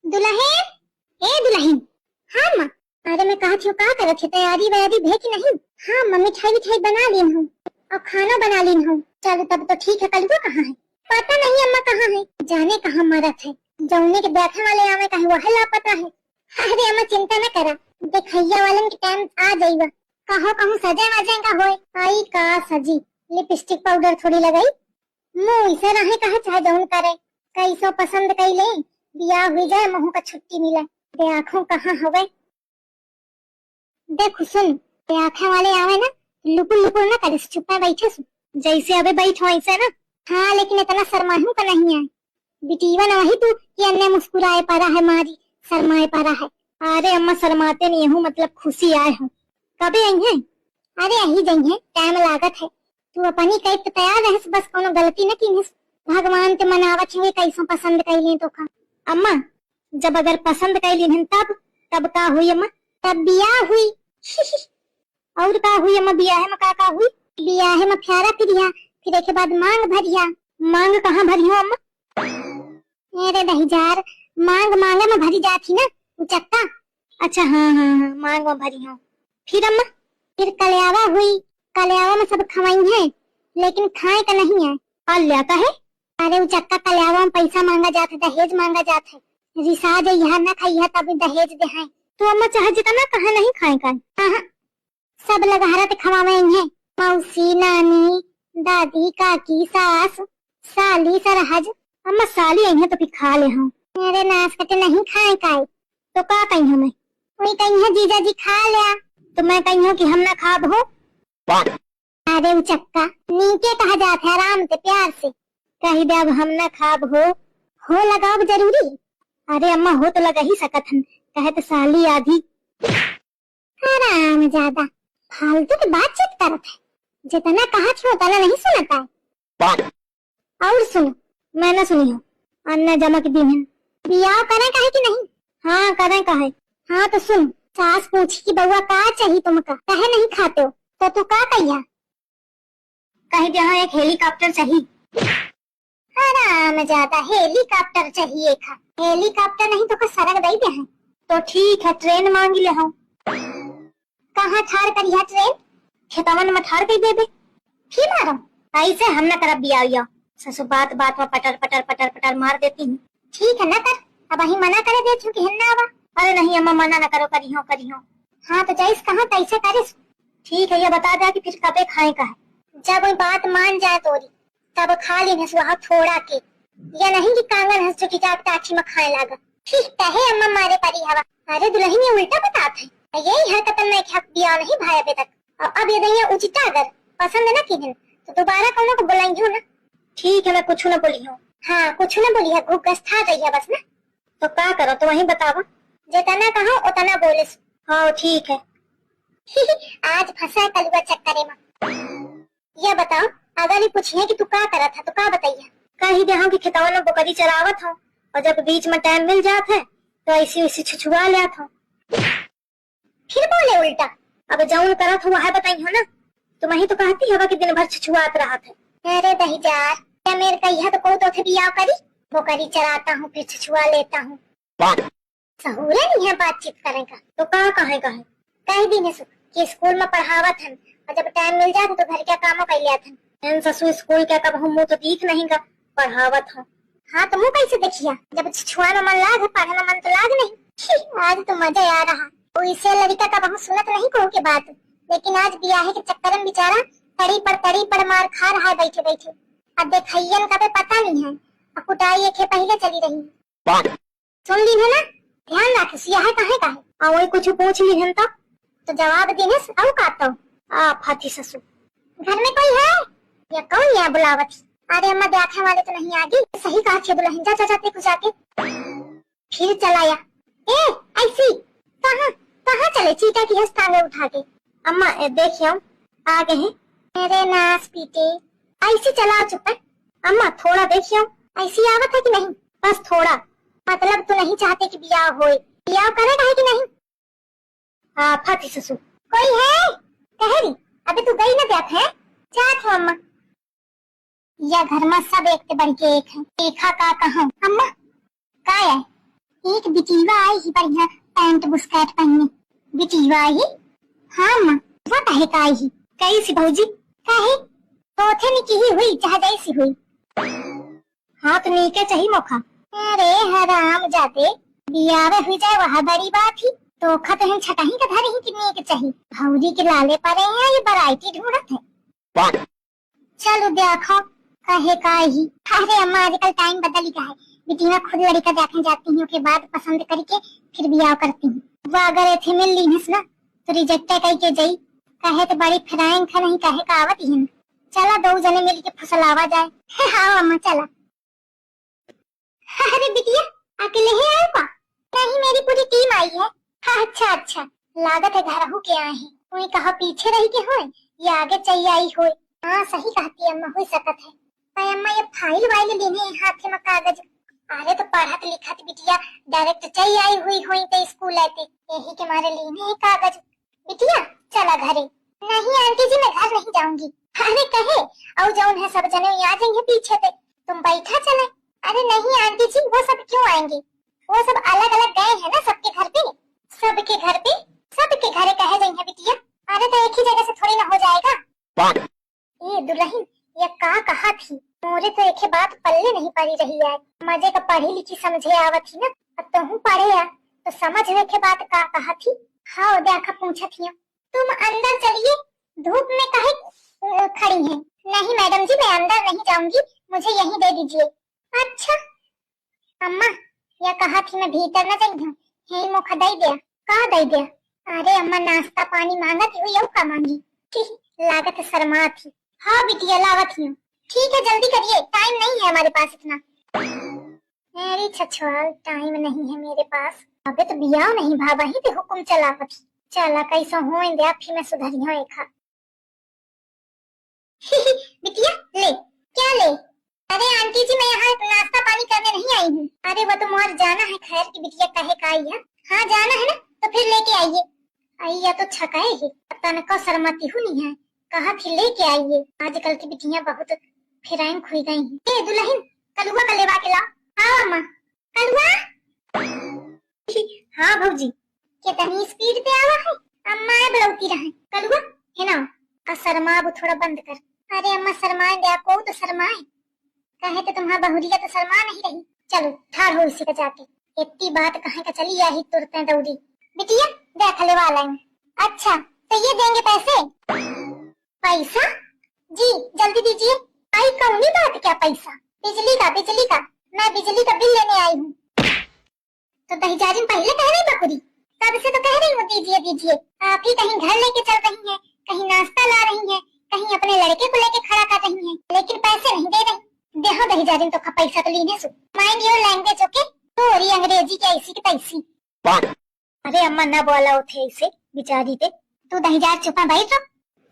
दुल्हन, ए दुल्हन। हाँ माँ। अरे मैं कहा थी का करत है, तैयारी वैयारी भे कि नहीं? हाँ माँ, मिठाई विठाई बना ली हूँ और खाना बना ली हूँ। चलो तब तो ठीक है। कल वो कहाँ है? पता नहीं अम्मा कहाँ है, जाने कहाँ मरत है। जौने के बैठे वाले आवे कहे वह लापता है। अरे अम्मा चिंता न करा, देखैया वालन के टाइम आ जाइबा। कहो कहूँ सजे वजे का होए आई का सजी, लिपस्टिक पाउडर थोड़ी लगाई, मुँह इसे रहे कहे चाहे जौन करे, कैसो पसंद कई ले, बियाह हुई जाए महू का छुट्टी मिले। दे आँखों कहाँ हवे, देख सुन, दे आँखें वाले आवे ना लुपुर लुपुर ना करे, चुप बैठे सु जैसे अबे बैठो ऐसे ना। हाँ लेकिन इतना शर्माहू का नहीं है बिटीवन, वही तू कि अन्य मुस्कुराए पड़ा है मारी शर्माए पड़ा है। अरे अम्मा शर्माते नहीं हूँ, मतलब खुशी आए हूँ। कभी आई है? अरे यही जई है, टाइम लागत है। तू अपनी कई तो तैयार रहे, बस कोनो गलती न की। भगवान ते मनावत है कैसो पसंद कैली तो का। अम्मा जब अगर पसंद कैली तब तब का हुई अम्मा? तब बियाह हुई। और का हुई अम्मा? बियाह में का हुई? बियाह में फ्यारा फिरिया, फिर एक बाद मांग भरिया। मांग कहाँ भरी हो अम्मा? मेरे दहीजार, मांग मांगे में भरी जाती ना उचक्का। अच्छा हाँ हाँ हाँ, मांग में भरी हो। फिर अम्मा? फिर कल्यावा हुई। कल्यावा में सब खवाई है, लेकिन खाए का नहीं है। अल्लाह का है? अरे उचक्का कल्यावा में पैसा मांगा जाता, दहेज मांगा जाता है। रिसा जो यहाँ न खाई तब दहेज दे है। तो अम्मा चाहे जितना कहा नहीं खाए का। हाँ सब लगारा ते खवावे है, मौसी नानी दादी काकी सास साली सरहज। अम्मा साली आई है तो फिर खा ले हम। मेरे नाश कटे नहीं खाए का तो का कही हमें? वही कही है जीजा जी खा लिया, तो मैं कही हूँ कि हम ना खाब हो। अरे उचक्का नीचे कहा जाता है आराम से प्यार से कही दे, अब हम ना खाब हो लगाओ जरूरी। अरे अम्मा हो तो लगा ही सकत हन, कहे तो साली आधी। आराम ज्यादा फालतू की बातचीत करत है, जितना कहा थी उतना नहीं सुनता है। और सुनो, मैं न सुनी हूँ, अन्ना जमा के दिन है, बियाह करें कहे कि नहीं? हाँ करें कहे। हाँ तो सुन, सास पूछी कि बउआ का चाहिए तुमका, कहे नहीं खाते हो तो तू का कहिया? कहीं जहाँ एक हेलीकॉप्टर चाहिए। आराम ज्यादा हेलीकॉप्टर चाहिए था, हेलीकॉप्टर नहीं तो सड़क दे दे है। तो ठीक है ट्रेन मांग ले हम। कहाँ ठार करिया ट्रेन? खेतवन में ठार कर दे दे। फिर मारो ऐसे हम न करब बियाह। ससु बात बात में पटर पटर पटर पटर मार देती हूँ। ठीक है न कर, अब वही मना करे दे कि हिन्ना आवा। अरे नहीं अम्मा मना न करो, करी हो। हाँ तो जाइस कहाँ कैसे करे? ठीक है ये बता दे कि फिर कबे खाए का है? जब कोई बात मान जाए तोरी तब खा ली वहाँ थोड़ा के, या नहीं कि कांगन हंस चुकी जात टाठी में खाए लागा। ठीक है अम्मा मारे परी हवा। अरे दुल्हन ये उल्टा बताते है, यही हरकत में हक बिया नहीं भाई अभी तक। अब ये दैया उचिता अगर पसंद न की तो दोबारा कौन को बुलाई हूँ ना। ठीक है मैं कुछ न बोली हूँ। हाँ कुछ न बोली है, गुस्सा रही है बस ना। तो क्या करो तो वही बतावा, जितना कहो उतना बोले। हाँ ठीक है। आज फंसा कलुआ चक्करे में। ये बताओ अगर ये पूछिए कि तू क्या करा था तो क्या बताइए? कही दे हम कि खेतवा में बकरी चरावत हूँ, और जब बीच में टाइम मिल जाता है तो ऐसी छुछुआ ले आता हूँ। फिर बोले उल्टा, अब जौन करा था वह बताई हो ना। तुम ही तो कहती हो कि दिन भर छुछुआत रहा था। अरे दहीजार, क्या मेरे कहिया तो को तो थे बियाह करी, बकरी चराता हूँ फिर छुछुआ लेता हूँ। सहूरे नहीं है बातचीत करेगा तो का कहेगा है? कह दी कि स्कूल में पढ़ावत हन, और जब टाइम मिल जाता तो घर के कामों कर लिया था। ससुर स्कूल क्या कब हम मुँह तो दिख नहीं का, पढ़ावत हूँ। हाँ तो मुँह कैसे देखिया, जब छुआ में मन लाग पढ़े में मन तो लाग नहीं। आज तो मजा आ रहा, वो इसे लड़का का बहुत सुनत नहीं कहूँ के बात, लेकिन आज बियाह के चक्कर में बेचारा तड़ी पर मार खा रहा है बैठे बैठे। अब देखियन का पता नहीं है, कुटाई एक पहले चली रही। सुन ली है ना, ध्यान रख सियाह काहे का है, और वही कुछ पूछ ली है तो जवाब देने से औ कातो। आ फाती ससुर घर में कोई है या कौन है बुलावत? अरे अम्मा देखने वाले तो नहीं आगे, सही कहा थे दुल्हन, जा जाते कुछ आके। फिर चलाया ए ऐसी कहाँ कहाँ चले चीटा की हस्ता में उठा के। अम्मा देखियो आ गए हैं। मेरे नास पीटे ऐसी चला चुप है। अम्मा थोड़ा देखियो ऐसी आवत है कि नहीं? बस थोड़ा, मतलब तो नहीं चाहते कि बियाह होए, बियाह करेगा है कि नहीं? हाँ फाती ससुर कोई है कह रही, अबे तू गई ना देख है जात हो अम्मा। या घर में सब एक बढ़ के एक है, देखा का कहूँ अम्मा का है एक बिटिया आई ही बढ़िया पैंट बुस्कट पहनने। बिटिया आई? हाँ माँ, वो कहे का आई ही? कही सी भौजी कहे चौथे ने की हुई चाहे जैसी हुई। हाँ तो नीके चाहिए मौका। अरे हराम जाते बियावे हुई जाए वह बड़ी बात ही। तो खत हम छटाही का धरे ही कि नीके चाहिए। भौजी के लाले पड़े हैं ये वैरायटी ढूंढत है। चलो देखो कहे का ही। अरे अम्मा आजकल टाइम बदल गया है। बिटिया खुद लड़का देखने जाती है के बाद पसंद करके फिर बियाह करती है। वो अगर ऐसे मिल ली ना तो रिजेक्ट कही के जाई। कहे तो बड़ी फ्राइंग खा नहीं कहे का आवत ही। चला दो जने मिल के फसलावा जाए। हाँ अम्मा चला। अरे बिटिया अकेले ही आए का? नहीं मेरी पूरी टीम आई है। हाँ अच्छा अच्छा लागत है घर हो के आए हैं। कोई कहा पीछे रही के हो या आगे चाहिए आई हो। हाँ सही कहती अम्मा हो सकत है। पर अम्मा ये फाइल वाइल लेने हाथ में कागज। अरे तो पढ़त लिखत बिटिया डायरेक्ट चाहिए आई हुई तो स्कूल आते यही के मारे लेने कागज। बिटिया चला घरे। नहीं आंटी जी मैं घर नहीं जाऊंगी। अरे कहे और जौन है सब जने आ जाएंगे पीछे पे तुम बैठा चले। अरे नहीं आंटी जी वो सब क्यों आएंगे? वो सब अलग अलग गए हैं ना सबके घर पे। सबके घर पे सबके घरे कहे जाएंगे बिटिया। अरे तो एक ही जगह से थोड़ी ना हो जाएगा। ये दुल्हन ये कहा थी मोरे तो एक बात पल्ले नहीं पड़ी रही है। मजे का पढ़ी लिखी समझे आवत थी ना अब तो हूँ पढ़े या तो समझ वे के बात कहा थी। हाँ देखा पूछा थी तुम अंदर चलिए धूप में काहे खड़ी हैं? नहीं मैडम जी मैं अंदर नहीं जाऊंगी मुझे यहीं दे दीजिए। अच्छा अम्मा यह कहा थी मैं भीतर न जाऊँ यही मुखा दे दिया। कहा दे दिया? अरे अम्मा नाश्ता पानी मांगा थी हुई का मांगी लागत शर्मा थी। हाँ बिटिया लावत हूँ। ठीक है जल्दी करिए टाइम नहीं है हमारे पास इतना। मेरी छछवाल टाइम नहीं है मेरे पास। अबे तो बियाह नहीं भावा ही ते हुक्म चलावत। चला कैसा हो इंदिया फिर मैं सुधरियो एक हाथ। बिटिया ले क्या ले? अरे आंटी जी मैं यहाँ नाश्ता पानी करने नहीं आई हूँ। अरे वो तो मोर जाना है खैर की बिटिया कहे का आई है। हाँ जाना है ना तो फिर लेके आइए। आइया तो छकाए ही पता न को शर्माती हूँ नहीं है। कहा थी लेके आइए। आजकल की बिटिया बहुत फिराइन खुई गई हैं। ए दुल्हन कलुआ का लेवा के लाओ। हाँ अम्मा कलुआ। हाँ भौजी कितनी स्पीड पे आवा है। अम्मा बुलाती रहे कलुआ है ना। शर्मा अब थोड़ा बंद कर। अरे अम्मा शर्माए दे को तो शर्माए कहे तो तुम्हारा बहुरिया तो शर्मा नहीं रही। चलो ठाड़ हो इसी का जाके इतनी बात कहे का चली आई तुरंत दौड़ी। बिटिया देख ले वाला है। अच्छा तो ये देंगे पैसे? पैसा जी जल्दी दीजिए। आई कौनी बात क्या पैसा? बिजली का मैं बिजली का बिल लेने आई हूँ। तो दहीजारिन पहले कह रही बकुरी तब से तो कह रही हूँ दीजिए दीजिए। आप ही कहीं घर लेके चल रही हैं कहीं नाश्ता ला रही हैं कहीं अपने लड़के को लेके खड़ा कर रही हैं लेकिन पैसे नहीं दे रही। देखो दहीजारिन तो पैसा तो लेने सु माइंड योर लैंग्वेज ओके। थोड़ी अंग्रेजी की ऐसी की तैसी। अरे अम्मा न बोला उठे ऐसे बिचारी पे। तू दहीजार चुपा बैठ रहा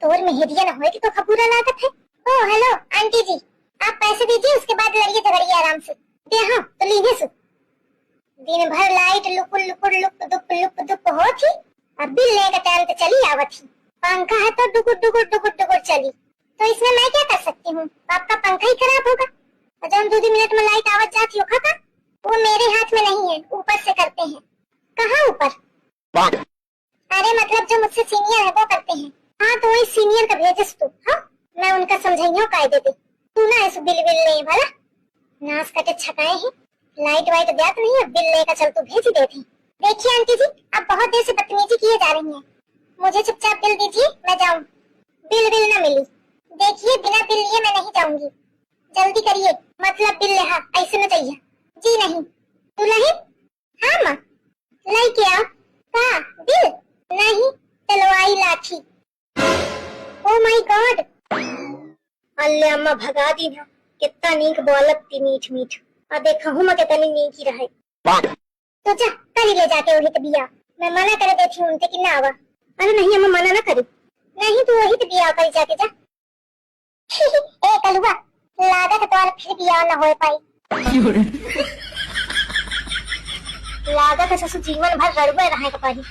तोर में हेदिया न होए तो खबूरा लागत है। ओ हेलो आंटी जी आप पैसे दीजिए उसके बाद लड़िए झगड़िए आराम से। हाँ तो लीजिए सु। दिन भर लाइट लुकुर लुकुर लुक दुप हो थी। अब बिल लेकर टाइम तो चली आवत थी। पंखा है तो डुकुर डुकुर डुकुर डुकुर चली तो इसमें मैं क्या कर सकती हूँ? आपका पंखा ही खराब होगा। और जब 2 मिनट में लाइट आवत जाती हो खाता वो मेरे हाथ में नहीं है ऊपर से करते हैं। कहाँ ऊपर? अरे मतलब जो मुझसे सीनियर है वो करते हैं। हाँ तो वही सीनियर का भेजस तू। हाँ मैं उनका समझाइयो कायदे पे। तू ना ऐसे बिल ले भला नाश कटे छकाए हैं। लाइट वाइट देत नहीं है बिल लेकर चल तू भेज ही देते। देखिए आंटी जी आप बहुत देर से बदतमीजी किए जा रही हैं। मुझे चुपचाप बिल दीजिए मैं जाऊँ। बिल न मिली। देखिए बिना बिल लिए मैं नहीं जाऊंगी। जल्दी करिए मतलब बिल ले। ऐसे में चाहिए जी नहीं। दुल्हन हाँ माँ लेके आओ। का बिल नहीं तलवाई लाठी। ओ माय गॉड अल्ले अम्मा भगा दी ना कितना नीक बोलत थी मीठ मीठ। और देखा हूँ मैं कितनी नीक ही रहे। तो जा कल ले जाके वही तो बिया। मैं मना कर देती हूँ उनसे कि ना आवा। अरे नहीं अम्मा मना ना करी। नहीं तू वही तो बिया कर जाके जा। ए कलुआ लागत तो फिर बिया ना हो पाई। लागत ससुर जीवन भर रड़बे रहे का पारी।